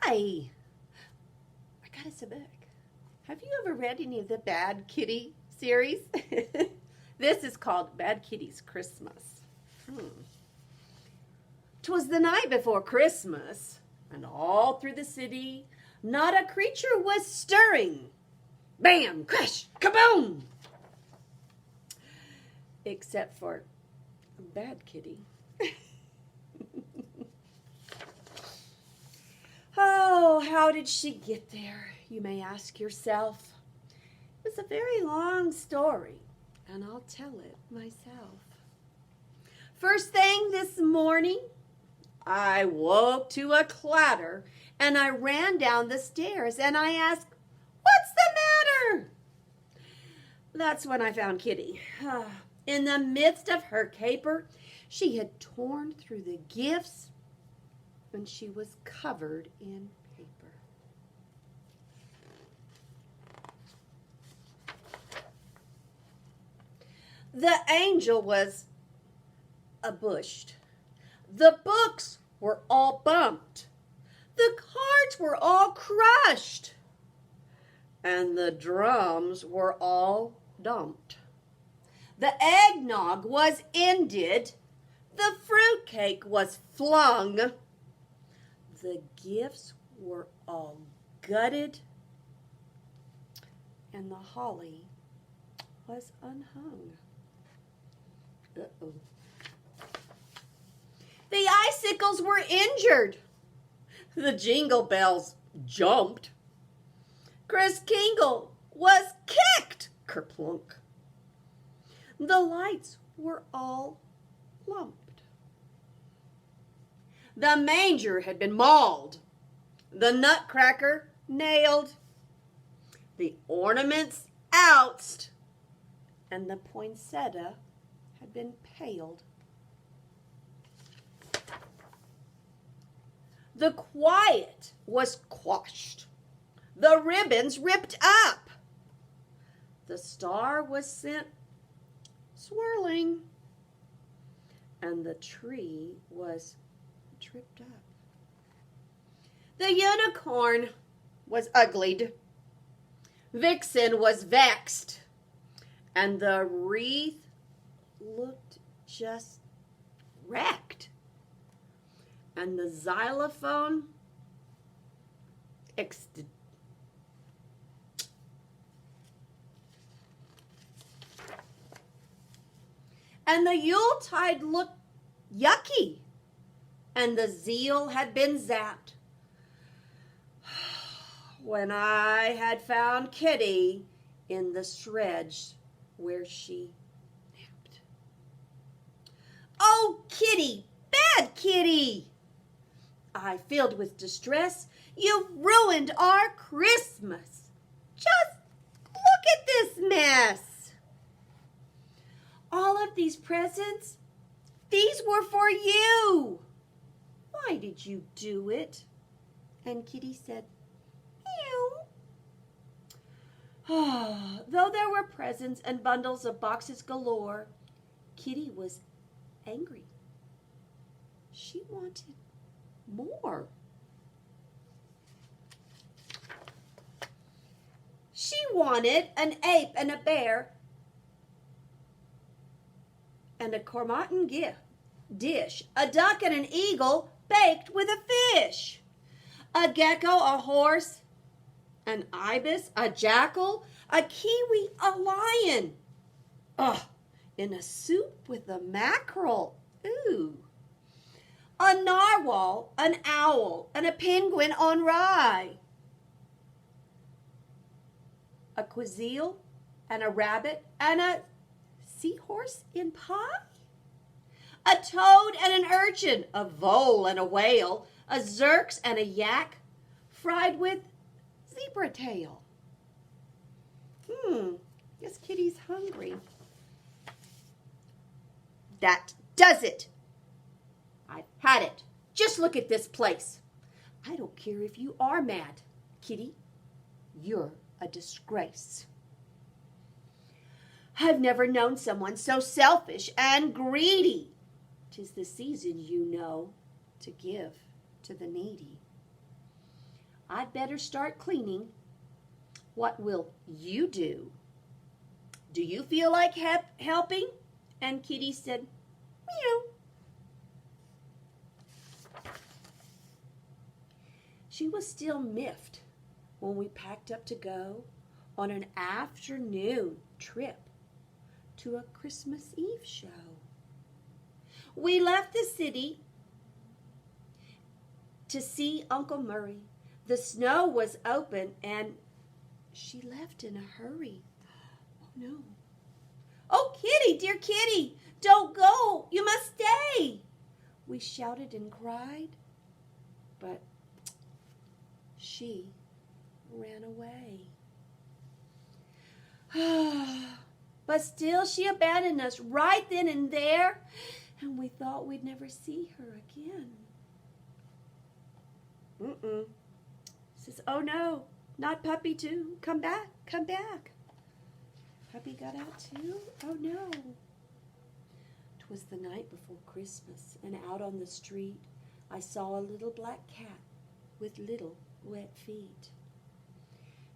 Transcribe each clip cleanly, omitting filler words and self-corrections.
Hi. I got us a book. Have you ever read any of the Bad Kitty series? This is called Bad Kitty's Christmas. 'Twas the night before Christmas, and all through the city not a creature was stirring. Bam, crash, kaboom! Except for Bad Kitty. Oh, how did she get there, you may ask yourself. It's a very long story, and I'll tell it myself. First thing this morning, I woke to a clatter, and I ran down the stairs, and I asked, "What's the matter?" That's when I found Kitty. In the midst of her caper, she had torn through the gifts, and she was covered in paper. The angel was bushed. The books were all bumped. The cards were all crushed. And the drums were all dumped. The eggnog was ended. The fruitcake was flung. The gifts were all gutted, and the holly was unhung. Uh-oh. The icicles were injured. The jingle bells jumped. Kris Kringle was kicked, kerplunk. The lights were all lumped. The manger had been mauled, the nutcracker nailed, the ornaments outsed, and the poinsettia had been paled. The quiet was quashed, the ribbons ripped up, the star was sent swirling, and the tree was tripped up. The unicorn was uglied. Vixen was vexed. And the wreath looked just wrecked. And the xylophone and the Yuletide looked yucky. And the zeal had been zapped. When I had found Kitty in the shreds where she napped. "Oh, Kitty, bad Kitty!" I filled with distress. "You've ruined our Christmas. Just look at this mess. All of these presents, these were for you. Why did you do it?" And Kitty said, "Meow." Though there were presents and bundles of boxes galore, Kitty was angry. She wanted more. She wanted an ape and a bear and a cormorant dish, a duck and an eagle baked with a fish, a gecko, a horse, an ibis, a jackal, a kiwi, a lion. In a soup with a mackerel. Ooh. A narwhal, an owl, and a penguin on rye. A quail and a rabbit and a seahorse in pie. A toad and an urchin, a vole and a whale, a zerx and a yak, fried with zebra tail. Guess Kitty's hungry. That does it. I've had it. Just look at this place. I don't care if you are mad, Kitty. You're a disgrace. I've never known someone so selfish and greedy. 'Tis the season, you know, to give to the needy. I'd better start cleaning. What will you do? Do you feel like helping? And Kitty said, meow. She was still miffed when we packed up to go on an afternoon trip to a Christmas Eve show. We left the city to see Uncle Murray. The snow was open and she left in a hurry. Oh no. Oh, Kitty, dear Kitty, don't go. You must stay. We shouted and cried, but she ran away. But still she abandoned us right then and there, and we thought we'd never see her again. Says, oh no, not Puppy too. Come back, come back. Puppy got out too? Oh no. 'Twas the night before Christmas, and out on the street I saw a little black cat with little wet feet.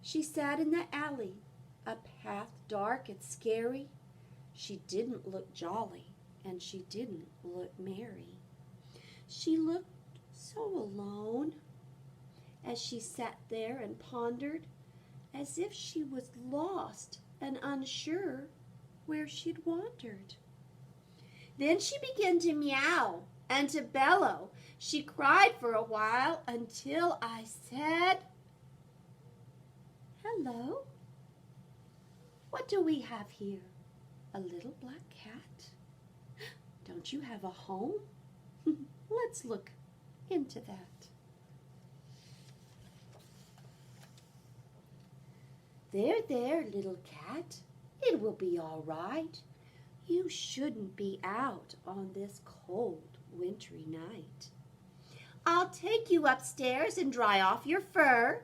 She sat in the alley, a path dark and scary. She didn't look jolly, and she didn't look merry. She looked so alone as she sat there and pondered, as if she was lost and unsure where she'd wandered. Then she began to meow and to bellow. She cried for a while until I said, hello, what do we have here? A little black cat? Don't you have a home? Let's look into that. There, little cat. It will be all right. You shouldn't be out on this cold, wintry night. I'll take you upstairs and dry off your fur.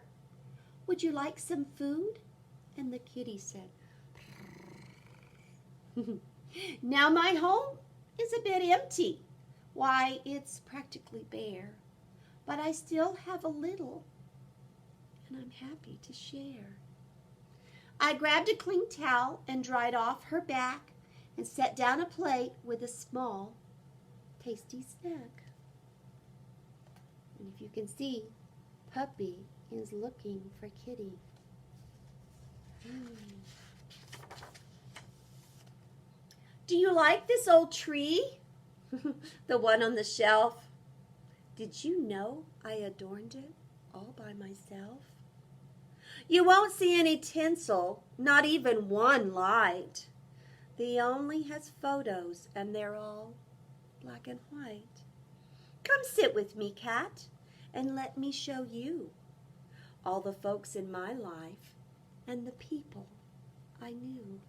Would you like some food? And the kitty said, now my home is a bit empty. Why, it's practically bare. But I still have a little, and I'm happy to share. I grabbed a clean towel and dried off her back and set down a plate with a small, tasty snack. And if you can see, Puppy is looking for Kitty. Do you like this old tree? The one on the shelf? Did you know I adorned it all by myself? You won't see any tinsel, not even one light. The only has photos, and they're all black and white. Come sit with me, cat, and let me show you all the folks in my life and the people I knew.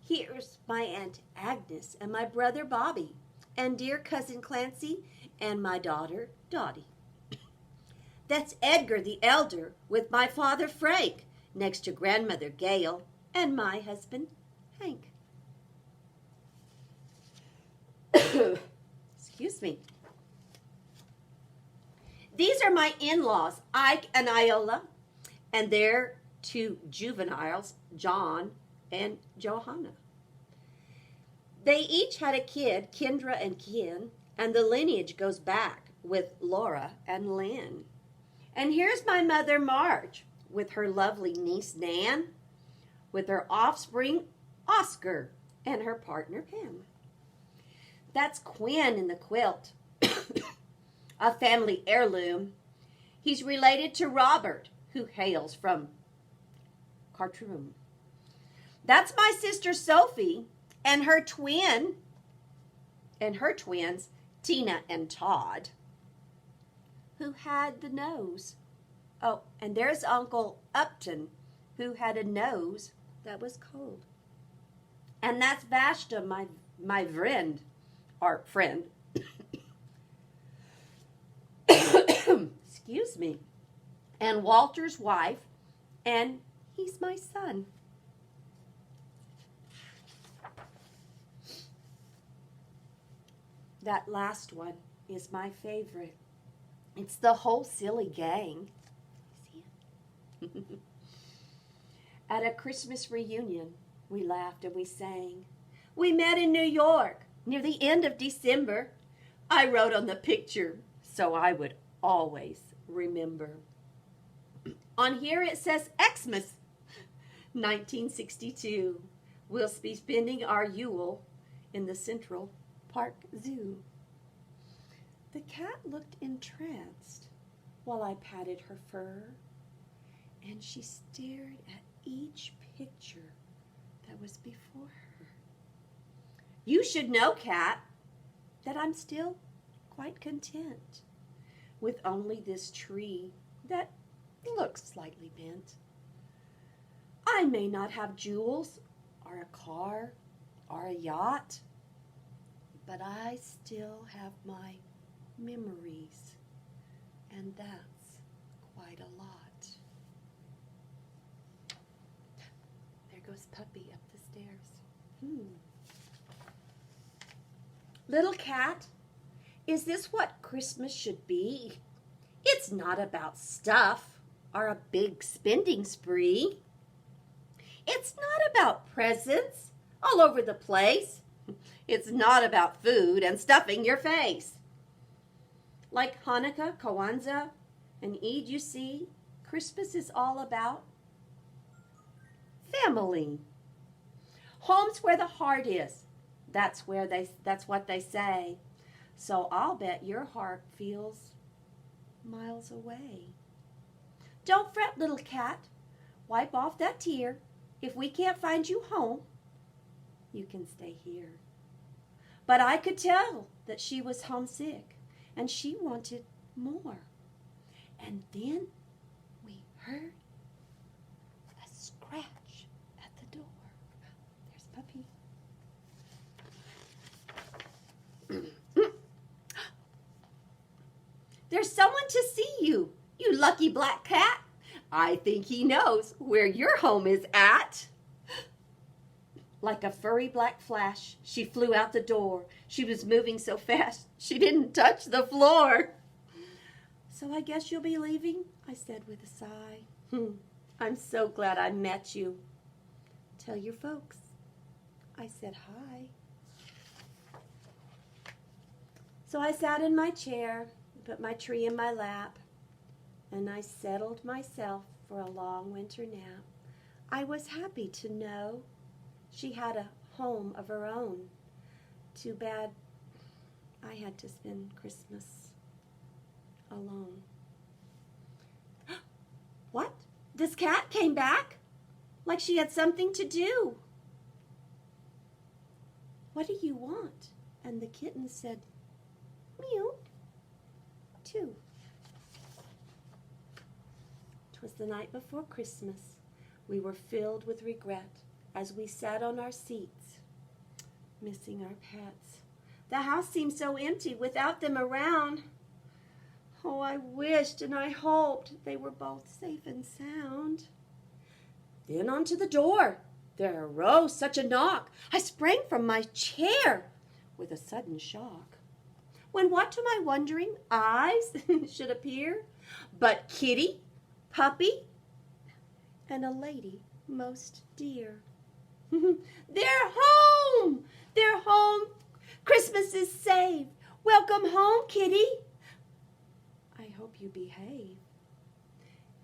Here's my Aunt Agnes and my brother Bobby, and dear cousin Clancy, and my daughter Dottie. That's Edgar the elder with my father Frank, next to grandmother Gail and my husband Hank. Excuse me. These are my in-laws, Ike and Iola, and their two juveniles, John and Johanna. They each had a kid, Kendra and Ken, and the lineage goes back with Laura and Lynn. And here's my mother, Marge, with her lovely niece, Nan, with her offspring, Oscar, and her partner, Pam. That's Quinn in the quilt, a family heirloom. He's related to Robert, who hails from Khartoum. That's my sister, Sophie, and her twins, Tina and Todd, who had the nose. Oh, and there's Uncle Upton, who had a nose that was cold. And that's Vashta, my friend, or friend. Excuse me. And Walter's wife, and he's my son. That last one is my favorite. It's the whole silly gang. See it? At a Christmas reunion, we laughed and we sang. We met in New York near the end of December. I wrote on the picture so I would always remember. On here it says Xmas, 1962. We'll be spending our Yule in the Central Park Zoo. The cat looked entranced while I patted her fur, and she stared at each picture that was before her. You should know, Cat, that I'm still quite content with only this tree that looks slightly bent. I may not have jewels or a car or a yacht, but I still have my memories, and that's quite a lot. There goes Puppy up the stairs. Little cat, is this what Christmas should be? It's not about stuff or a big spending spree. It's not about presents all over the place. It's not about food and stuffing your face. Like Hanukkah, Kwanzaa, and Eid, you see, Christmas is all about family. Home's where the heart is. That's what they say. So I'll bet your heart feels miles away. Don't fret, little cat. Wipe off that tear. If we can't find you home, you can stay here. But I could tell that she was homesick and she wanted more. And then we heard a scratch at the door. There's Puppy. There's someone to see you, you lucky black cat. I think he knows where your home is at. Like a furry black flash, she flew out the door. She was moving so fast, she didn't touch the floor. So I guess you'll be leaving, I said with a sigh. I'm so glad I met you. Tell your folks I said hi. So I sat in my chair, put my tree in my lap, and I settled myself for a long winter nap. I was happy to know she had a home of her own. Too bad I had to spend Christmas alone. What? This cat came back? Like she had something to do. What do you want? And the kitten said, meow, too. 'Twas the night before Christmas. We were filled with regret as we sat on our seats, missing our pets. The house seemed so empty without them around. Oh, I wished and I hoped they were both safe and sound. Then onto the door there arose such a knock. I sprang from my chair with a sudden shock, when what to my wondering eyes should appear but Kitty, Puppy, and a lady most dear. They're home! They're home! Christmas is saved! Welcome home, Kitty! I hope you behave.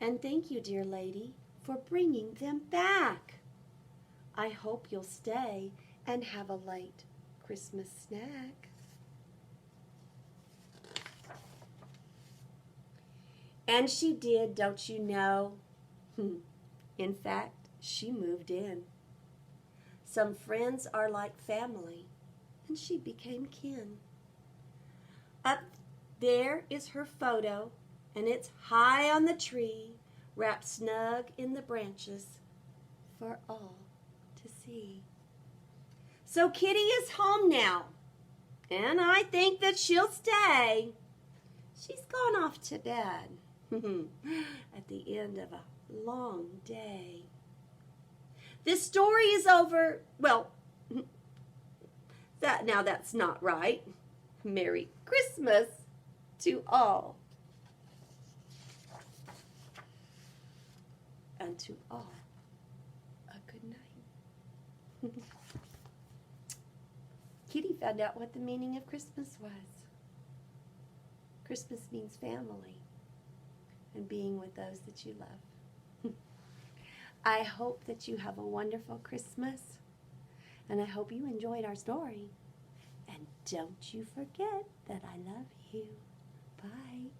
And thank you, dear lady, for bringing them back. I hope you'll stay and have a light Christmas snack. And she did, don't you know? In fact, she moved in. Some friends are like family, and she became kin. Up there is her photo, and it's high on the tree, wrapped snug in the branches for all to see. So Kitty is home now, and I think that she'll stay. She's gone off to bed at the end of a long day. This story is over. Well, that's not right. Merry Christmas to all. and to all a good night. Kitty found out what the meaning of Christmas was. Christmas means family and being with those that you love. I hope that you have a wonderful Christmas, and I hope you enjoyed our story. And don't you forget that I love you. Bye.